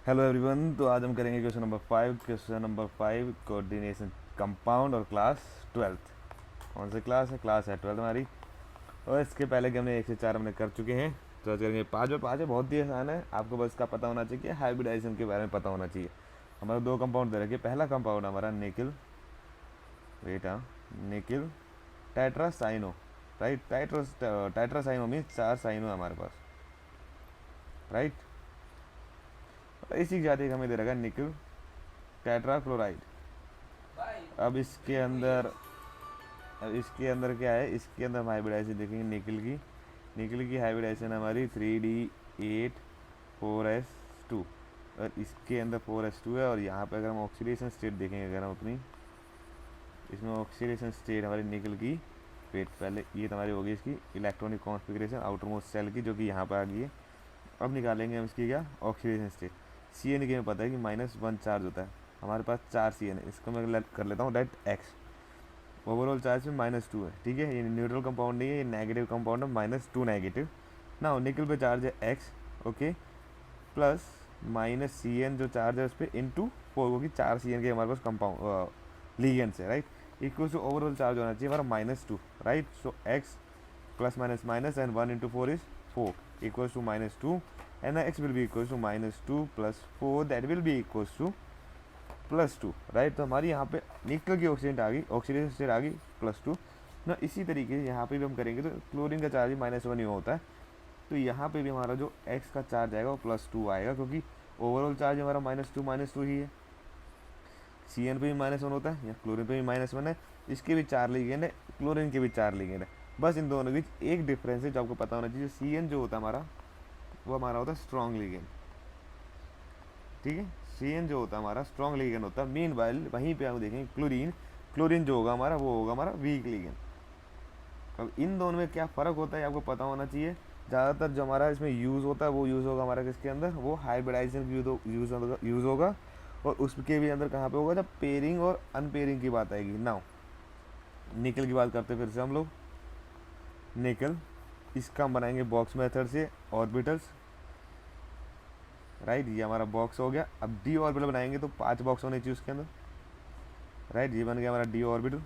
Hello everyone. तो आज हम करेंगे क्वेश्चन नंबर 5 कोऑर्डिनेशन कंपाउंड और क्लास 12th। कौन सी क्लास है? क्लास है 12th हमारी। और इसके पहले कि हमने 1 से 4 हमने कर चुके हैं, तो आज करेंगे 5 और 5 है। बहुत ही आसान है, आपको बस का पता होना चाहिए कि हाइब्रिडाइजेशन के बारे में पता होना चाहिए। हमारा 2 कंपाउंड दे रखे। पहला कंपाउंड हमारा निकिल, वेट हाँ, nickel tetracyano, right. Tetracyano means 4 cyano है हमारे पास, राइट। इसी जाति का हमें दे रखा है निकिल टेट्राक्लोराइड। अब इसके अंदर अब इसके अंदर क्या है? इसके अंदर हम हाइब्रिडाइजेशन देखेंगे निकल की हाइब्रिडाइजेशन हमारी 3D8 4s2। और इसके अंदर 4s2 है। और यहाँ पे अगर हम ऑक्सीडेशन स्टेट देखेंगे, अगर हम अपनी इसमें ऑक्सीडेशन स्टेट हमारी निकल की, वेट पहले ये हमारी होगी इसकी electronic configuration outer most shell की, जो कि यहाँ पर आ गई है। अब निकालेंगे हम इसकी क्या? Oxidation state. सी एन के में पता है कि -1 चार्ज होता है, हमारे पास 4 सी एन है। इसको मैं कर लेता हूँ डायरेक्ट एक्स। ओवरऑल चार्ज में -2 है, ठीक है। ये न्यूट्रल कंपाउंड नहीं है, ये नेगेटिव कंपाउंड है, -2 नेगेटिव। ना निकल पे चार्ज है x, okay, plus minus C N जो चार्ज है उस पर इंटू 4, क्योंकि 4 सी एन के हमारे पास कंपाउंड लीगेंड्स है, right. Equal to overall charge होना चाहिए हमारा -2, right. So x plus minus minus and 1 into 4 is 4 equals to -2, and x will be equals to -2 plus 4, that will be equals to +2, right. तो हमारी यहाँ पे निकल की ऑक्सीडेशन स्टेट आ गई +2 ना। इसी तरीके से यहाँ पे भी हम करेंगे तो क्लोरीन का चार्ज भी -1 ही होता है। तो यहाँ पे भी हमारा जो x का चार्ज आएगा वो +2 आएगा, क्योंकि ओवरऑल चार्ज हमारा -2 ही है। सी एन पे भी -1 होता है, या क्लोरीन पे भी -1 है। इसके भी 4 लिगेंड है, क्लोरीन के भी 4 लिगेंड है। बस इन दोनों के बीच एक डिफरेंस है जो आपको पता होना चाहिए। सी एन जो होता है हमारा, वो हमारा होता है स्ट्रॉन्ग लिगेंड, ठीक है। सी एन जो होता है हमारा स्ट्रॉन्ग लिगेंड होता है। मीन वाइल वहीं पे हम देखेंगे क्लोरीन, क्लोरीन जो होगा हमारा वो होगा हमारा वीक लिगेंड। अब इन दोनों में क्या फ़र्क होता है आपको पता होना चाहिए। ज़्यादातर जो हमारा इसमें यूज़ होता है वो यूज़ होगा हमारा किसके अंदर? वो हाइब्रिडाइजेशन यूज़ होगा। और उसके भी अंदर कहाँ पे होगा? जब पेयरिंग और अनपेयरिंग की बात आएगी। नाउ निकल की बात करते हैं फिर से हम लोग। निकल, इसका हम बनाएंगे बॉक्स मेथड से ऑर्बिटल्स, राइट। ये हमारा बॉक्स हो गया। अब डी ऑर्बिटल बनाएंगे तो 5 बॉक्स होने चाहिए उसके अंदर, राइट। ये बन गया हमारा डी ऑर्बिटल।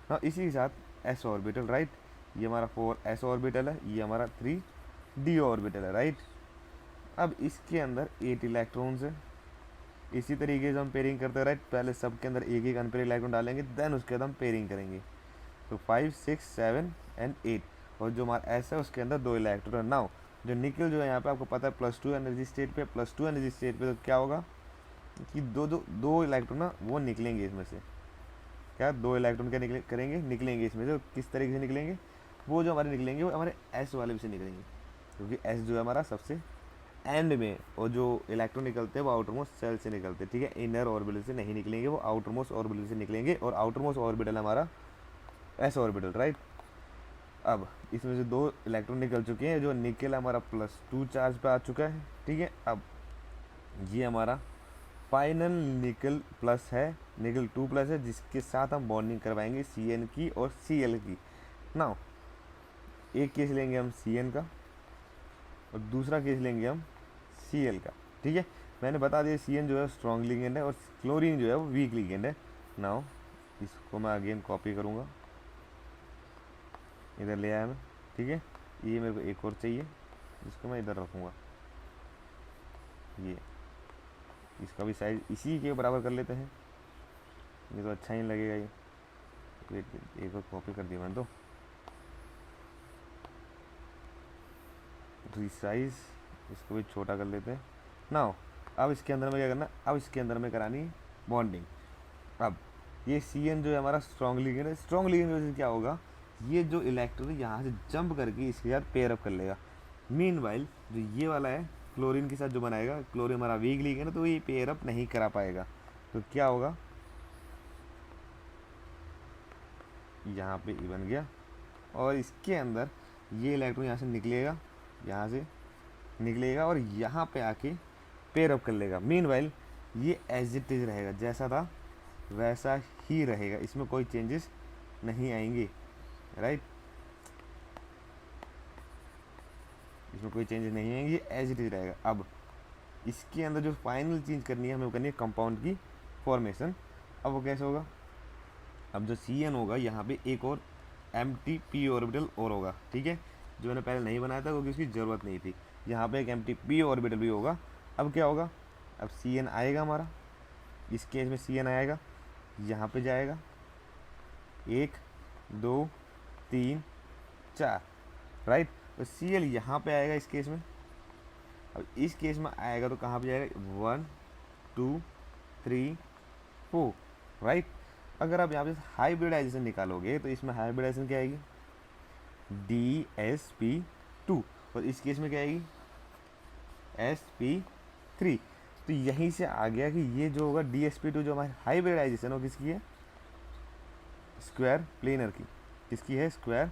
हाँ, इसी के साथ एस ऑर्बिटल, राइट। ये हमारा 4s ऑर्बिटल है, ये हमारा 3d ऑर्बिटल है, राइट। अब इसके अंदर 8 इलेक्ट्रॉन्स है। इसी तरीके से हम पेयरिंग करते हैं, राइट। पहले सबके अंदर एक एक अनपेयर इलेक्ट्रॉन डालेंगे, देन उसके बाद हम पेयरिंग करेंगे। तो 5 6 7 एंड 8। और जो हमारा एस है उसके अंदर 2 इलेक्ट्रॉन है। नाउ जो निकल जो है यहाँ पे आपको पता है +2 एनर्जी स्टेट पे, +2 एनर्जी स्टेट पे, तो क्या होगा कि दो इलेक्ट्रॉन ना वो निकलेंगे इसमें से। क्या 2 इलेक्ट्रॉन क्या निकलेंगे इसमें से। किस तरीके से निकलेंगे? वो जो हमारे निकलेंगे वो हमारे एस वाले से निकलेंगे, क्योंकि एस जो है हमारा सबसे एंड में, और जो इलेक्ट्रॉन निकलते हैं वो आउटर मोस्ट सेल से निकलते हैं, ठीक है। इनर ऑर्बिटल से नहीं निकलेंगे, वो आउटर मोस्ट ऑर्बिटल से निकलेंगे। और आउटर मोस्ट ऑर्बिटल हमारा एस ऑर्बिटल, राइट। अब इसमें से 2 इलेक्ट्रॉन निकल चुके हैं। जो निकल हमारा +2 चार्ज पे आ चुका है, ठीक है। अब ये हमारा फाइनल निकल प्लस है, निकल 2+ है, जिसके साथ हम बॉन्डिंग करवाएंगे सी एन की और सी एल की। नाउ एक केस लेंगे हम सी एन का, और दूसरा केस लेंगे हम सी एल का, ठीक है। मैंने बता दिया सी एन जो है स्ट्रॉन्ग लिगेंड है और क्लोरीन जो है वो वीक लिगेंड है। नाउ इसको मैं अगेन कॉपी करूँगा, इधर ले आया मैं, ठीक है। ये मेरे को एक और चाहिए, जिसको मैं इधर रखूँगा। ये इसका भी साइज इसी के बराबर कर लेते हैं, ये तो अच्छा ही लगेगा ये। एक और कॉपी कर दिया मैंने तो साइज इसको भी छोटा कर लेते हैं। नाउ अब इसके अंदर में क्या करना? अब इसके अंदर में करानी है बॉन्डिंग। अब ये सी एन जो है हमारा स्ट्रॉन्ग लिगेंड है। स्ट्रॉन्ग लिगेंड की वजह से क्या होगा, ये जो इलेक्ट्रॉन है यहाँ से जंप करके इसके साथ पेयर अप कर लेगा। मीन वाइल जो ये वाला है क्लोरीन के साथ जो बनाएगा, क्लोरीन हमारा वीक लिगेंड है, तो ये पेयर अप नहीं करा पाएगा। तो क्या होगा, यहाँ पे ई बन गया। और इसके अंदर ये इलेक्ट्रॉन यहाँ से निकलेगा, यहाँ से निकलेगा और यहाँ पे आके पेयर अप कर लेगा। मीन वाइल ये एज इट इज रहेगा, जैसा था वैसा ही रहेगा, इसमें कोई चेंजेस नहीं आएंगे, राइट। इसमें कोई चेंजेस नहीं आएंगे, ये एज इट इज रहेगा। अब इसके अंदर जो फाइनल चेंज करनी है हमें वो करनी है कंपाउंड की फॉर्मेशन। अब वो कैसे होगा, अब जो CN होगा यहाँ पे एक और एम्प्टी p ऑर्बिटल और होगा, ठीक है, जो मैंने पहले नहीं बनाया था क्योंकि उसकी ज़रूरत नहीं थी। यहाँ पे एक एम्प्टी p ऑर्बिटल भी होगा। अब क्या होगा, अब CN आएगा हमारा, इस केस में CN आएगा, यहाँ पे जाएगा 1 2 3 4, राइट। तो Cl यहाँ पे आएगा इस केस में। अब इस केस में आएगा तो कहाँ पे जाएगा, 1 2 3 4, राइट। अगर आप यहाँ पे हाइब्रिडाइजेशन निकालोगे तो इसमें हाइब्रिडाइजेशन क्या आएगी, DsP2, और इस केस में क्या आएगी, sp3। तो यहीं से आ गया कि ये जो होगा DsP2 जो हमारी हाइब्रिडाइजेशन हो किसकी है, स्क्वायर प्लेनर की। किसकी है, स्क्वायर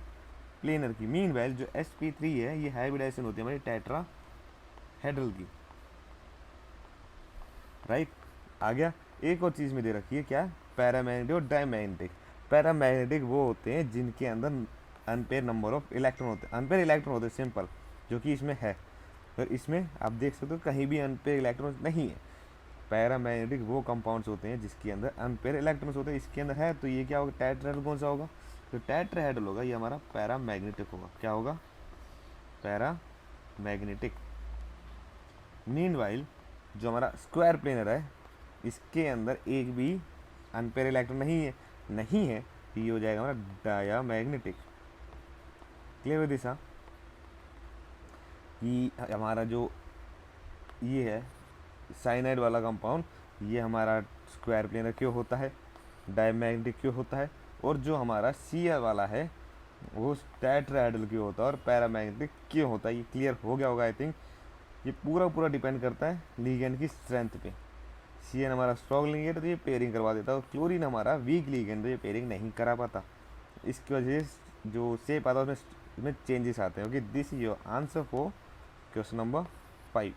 प्लेनर की। मीनवाइल जो sp3 है ये हाइब्रिडाइजेशन होती है हमारी टेट्राहेड्रल की, राइट। आ गया। एक और चीज़ में दे रखी है, क्या, पैरामैग्नेटिक और डायमैग्नेटिक। पैरामैग्नेटिक वो होते हैं जिनके अंदर अनपेयर नंबर ऑफ इलेक्ट्रॉन होते हैं, अनपेयर इलेक्ट्रॉन होते हैं सिंपल, जो कि इसमें है। तो इसमें आप देख सकते हो कहीं भी अनपेयर इलेक्ट्रॉन नहीं है। पैरामैग्नेटिक वो कंपाउंड्स होते हैं जिसके अंदर अनपेयर इलेक्ट्रॉन्स होते हैं, इसके अंदर है। तो ये क्या होगा, टेट्राहेड्रल कौन सा होगा, तो टेट्राहेड्रल होगा, ये हमारा पैरामैग्नेटिक होगा। क्या होगा, पैरामैग्नेटिक। मीनवाइल जो हमारा स्क्वायर प्लेनर है इसके अंदर एक भी अनपेयर इलेक्ट्रॉन नहीं है, तो ये हो जाएगा हमारा डायामैग्नेटिक। क्लियर हुई दिशा कि हमारा जो ये है साइनाइड वाला कंपाउंड, ये हमारा स्क्वायर प्लेनर क्यों होता है, डायमैग्नेटिक क्यों होता है, और जो हमारा Cl वाला है वो टेट्राहेड्रल क्यों होता है और पैरामैग्नेटिक क्यों होता है। ये क्लियर हो गया होगा आई थिंक। ये पूरा डिपेंड करता है लिगेंड की स्ट्रेंथ पे। CN हमारा स्ट्रॉन्ग लिगेंड तो ये पेयरिंग करवा देता है, और क्लोरीन हमारा वीक लिगेंड तो ये पेयरिंग नहीं करा पाता। इसकी वजह से जो शेप आता है उसमें चेंजेस आते हैं। Okay, this is your answer for question number 5।